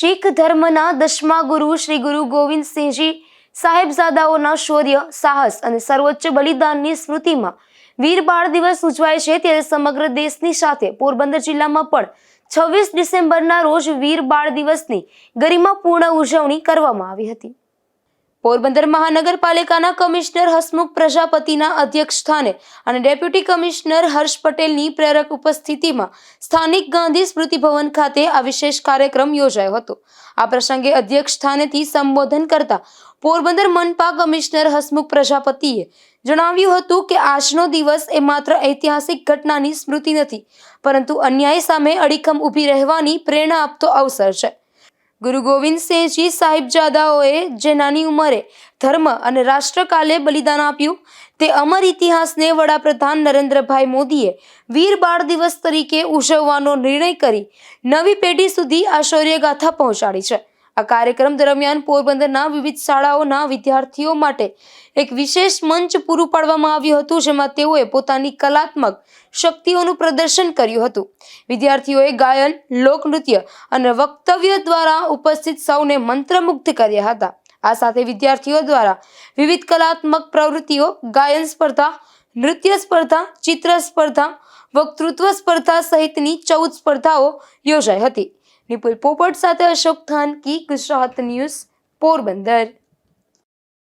શીખ ધર્મના 10મા ગુરુ શ્રી ગુરુ ગોવિંદસિંહજી સાહેબજાદાઓના શૌર્ય, સાહસ અને સર્વોચ્ચ બલિદાનની સ્મૃતિમાં વીર બાળ દિવસ ઉજવાય છે, ત્યારે સમગ્ર દેશની સાથે પોરબંદર જિલ્લામાં પણ 26 ડિસેમ્બરના રોજ વીર બાળ દિવસની ગરિમાપૂર્ણ ઉજવણી કરવામાં આવી હતી. પોરબંદર મહાનગરપાલિકાના કમિશનર હસમુખ પ્રજાપતિના અધ્યક્ષસ્થાને અને ડેપ્યુટી કમિશનર હર્ષ પટેલની પ્રેરક ઉપસ્થિતિમાં સ્થાનિક ગાંધી સ્મૃતિ ભવન ખાતે આ વિશેષ કાર્યક્રમ યોજાયો હતો. આ પ્રસંગે અધ્યક્ષસ્થાનેથી સંબોધન કરતા પોરબંદર મનપા કમિશનર હસમુખ પ્રજાપતિએ જણાવ્યું હતું કે આજનો દિવસ એ માત્ર ઐતિહાસિક ઘટનાની સ્મૃતિ નથી, પરંતુ અન્યાય સામે અડીખમ ઊભી રહેવાની પ્રેરણા આપતો અવસર છે. ગુરુ ગોવિંદસિંહજી સાહિબજાદાઓએ જે નાની ઉંમરે ધર્મ અને રાષ્ટ્રકાલે બલિદાન આપ્યું, તે અમર ઇતિહાસને વડાપ્રધાન નરેન્દ્રભાઈ મોદીએ વીર બાળ દિવસ તરીકે ઉજવવાનો નિર્ણય કરી નવી પેઢી સુધી આ શૌર્યગાથા પહોંચાડી છે. આ કાર્યક્રમ દરમિયાન પોરબંદરના વિવિધ શાળાઓના વિદ્યાર્થીઓ માટે એક વિશેષ મંચ પૂરું પાડવામાં આવ્યું હતું, જેમાં તેઓએ પોતાની કલાત્મક શક્તિઓનું પ્રદર્શન કર્યું હતું. વિદ્યાર્થીઓએ ગાયન, લોકનૃત્ય અને વક્તવ્ય દ્વારા ઉપસ્થિત સૌને મંત્રમુગ્ધ કર્યા હતા. આ સાથે વિદ્યાર્થીઓ દ્વારા વિવિધ કલાત્મક પ્રવૃત્તિઓ, ગાયન સ્પર્ધા, નૃત્ય સ્પર્ધા, ચિત્ર સ્પર્ધા, વક્તૃત્વ સ્પર્ધા સહિતની 14 સ્પર્ધાઓ યોજાઈ હતી. નિપુલ પોપટ સાથે અશોક થાનકી, ગુજરાત ન્યૂઝ, પોરબંદર.